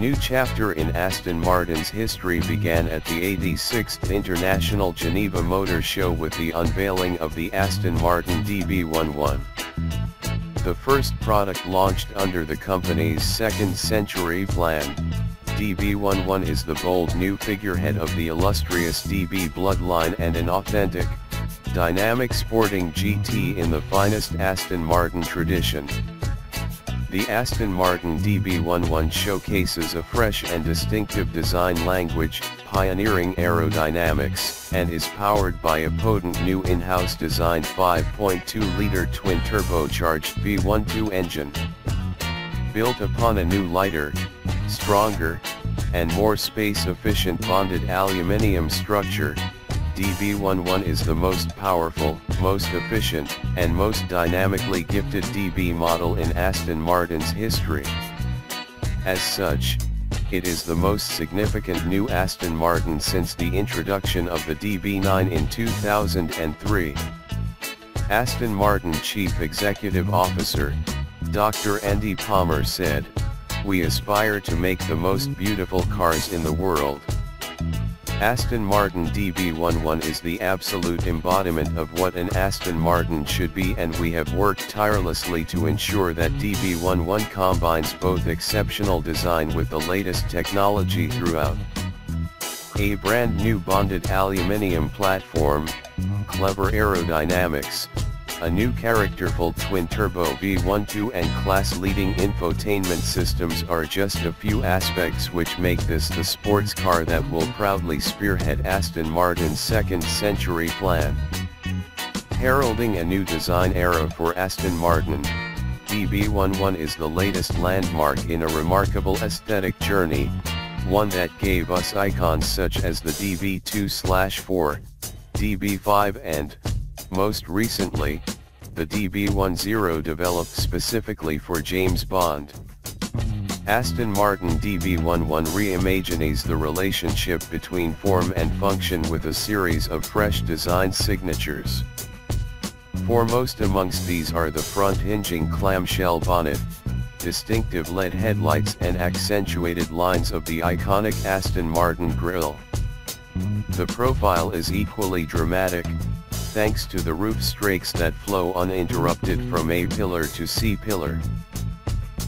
new chapter in Aston Martin's history began at the 86th International Geneva Motor Show with the unveiling of the Aston Martin DB11. The first product launched under the company's second century plan, DB11 is the bold new figurehead of the illustrious DB bloodline and an authentic, dynamic sporting GT in the finest Aston Martin tradition. The Aston Martin DB11 showcases a fresh and distinctive design language, pioneering aerodynamics, and is powered by a potent new in-house designed 5.2-liter twin-turbocharged V12 engine. Built upon a new lighter, stronger, and more space-efficient bonded aluminium structure, DB11 is the most powerful, most efficient, and most dynamically gifted DB model in Aston Martin's history. As such, it is the most significant new Aston Martin since the introduction of the DB9 in 2003. Aston Martin Chief Executive Officer, Dr. Andy Palmer said, "We aspire to make the most beautiful cars in the world." Aston Martin DB11 is the absolute embodiment of what an Aston Martin should be, and we have worked tirelessly to ensure that DB11 combines both exceptional design with the latest technology throughout. A brand new bonded aluminium platform, clever aerodynamics, a new characterful twin-turbo V12 and class-leading infotainment systems are just a few aspects which make this the sports car that will proudly spearhead Aston Martin's second-century plan. Heralding a new design era for Aston Martin, DB11 is the latest landmark in a remarkable aesthetic journey, one that gave us icons such as the DB2/4, DB5 and, most recently, the DB10 developed specifically for James Bond. Aston Martin DB11 reimagines the relationship between form and function with a series of fresh design signatures. Foremost amongst these are the front-hinging clamshell bonnet, distinctive LED headlights and accentuated lines of the iconic Aston Martin grille. The profile is equally dramatic, thanks to the roof strakes that flow uninterrupted from A pillar to C pillar.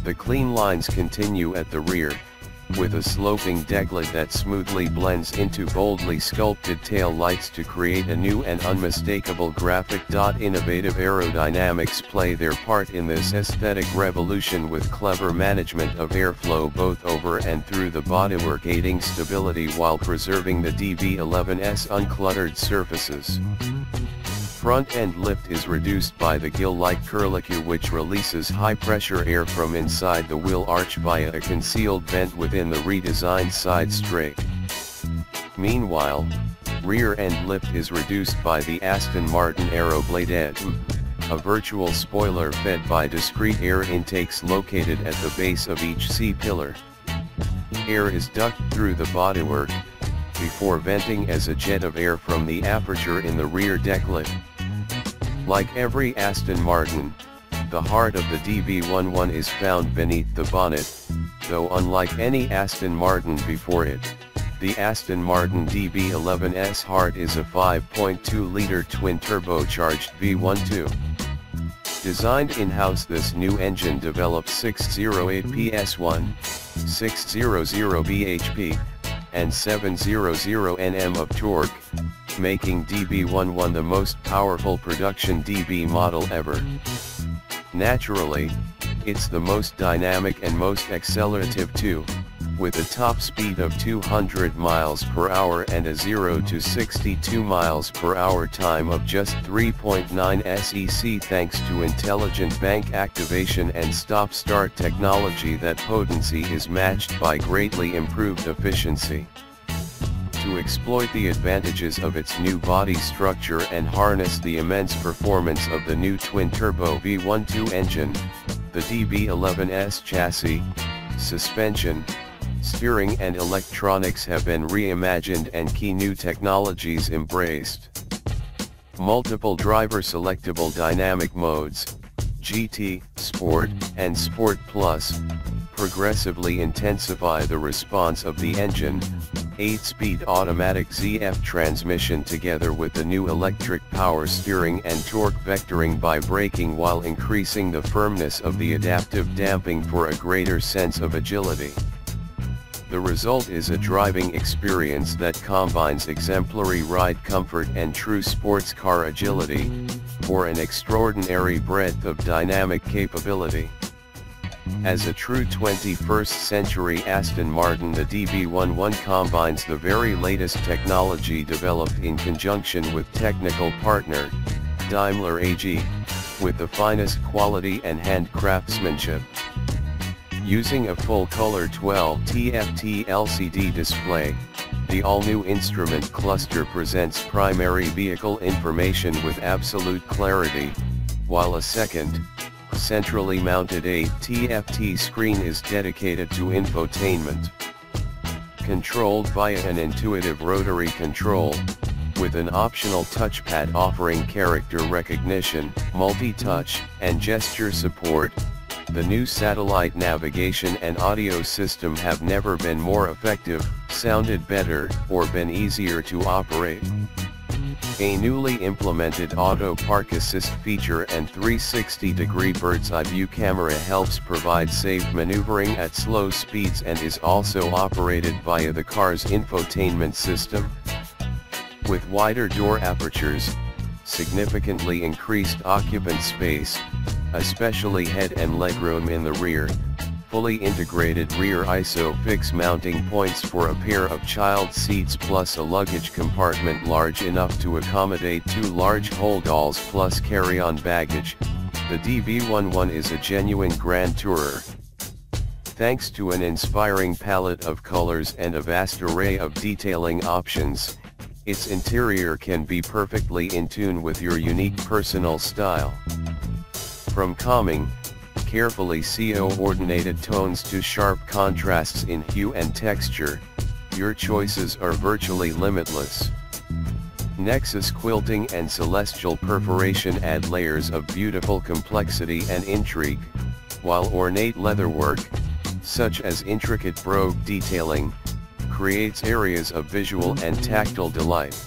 The clean lines continue at the rear, with a sloping decklet that smoothly blends into boldly sculpted tail lights to create a new and unmistakable graphic. Innovative aerodynamics play their part in this aesthetic revolution with clever management of airflow both over and through the bodywork, aiding stability while preserving the DB11's uncluttered surfaces. Front end lift is reduced by the gill-like curlicue, which releases high-pressure air from inside the wheel arch via a concealed vent within the redesigned side strake. Meanwhile, rear end lift is reduced by the Aston Martin Aeroblade Edge, a virtual spoiler fed by discrete air intakes located at the base of each C-pillar. Air is ducted through the bodywork, before venting as a jet of air from the aperture in the rear decklet. Like every Aston Martin, the heart of the DB11 is found beneath the bonnet, though unlike any Aston Martin before it, the Aston Martin DB11's heart is a 5.2-liter twin-turbocharged V12. Designed in-house, this new engine develops 608 PS1, 600 bhp, and 700 Nm of torque, making DB11 the most powerful production DB model ever. Naturally, it's the most dynamic and most accelerative too, with a top speed of 200 miles per hour and a 0 to 62 miles per hour time of just 3.9 sec thanks to intelligent bank activation and stop-start technology. That potency is matched by greatly improved efficiency. To exploit the advantages of its new body structure and harness the immense performance of the new twin-turbo V12 engine, the DB11's chassis, suspension, steering and electronics have been reimagined and key new technologies embraced. Multiple driver-selectable dynamic modes, GT, Sport, and Sport Plus, progressively intensify the response of the engine. 8-speed automatic ZF transmission together with the new electric power steering and torque vectoring by braking while increasing the firmness of the adaptive damping for a greater sense of agility. The result is a driving experience that combines exemplary ride comfort and true sports car agility, for an extraordinary breadth of dynamic capability. As a true 21st century Aston Martin, the DB11 combines the very latest technology developed in conjunction with technical partner, Daimler AG, with the finest quality and handcraftsmanship. Using a full-color 12 TFT LCD display, the all-new instrument cluster presents primary vehicle information with absolute clarity, while a second, centrally mounted 8 TFT screen is dedicated to infotainment. Controlled via an intuitive rotary control, with an optional touchpad offering character recognition, multi-touch, and gesture support, the new satellite navigation and audio system have never been more effective, sounded better, or been easier to operate. A newly implemented auto park assist feature and 360-degree bird's-eye view camera helps provide safe maneuvering at slow speeds and is also operated via the car's infotainment system. With wider door apertures, significantly increased occupant space, especially head and legroom in the rear, fully integrated rear ISOFIX mounting points for a pair of child seats plus a luggage compartment large enough to accommodate 2 large holdalls plus carry-on baggage, the DB11 is a genuine grand tourer. Thanks to an inspiring palette of colors and a vast array of detailing options, its interior can be perfectly in tune with your unique personal style. From calming, carefully coordinated tones to sharp contrasts in hue and texture, your choices are virtually limitless. Nexus quilting and celestial perforation add layers of beautiful complexity and intrigue, while ornate leatherwork, such as intricate brogue detailing, creates areas of visual and tactile delight.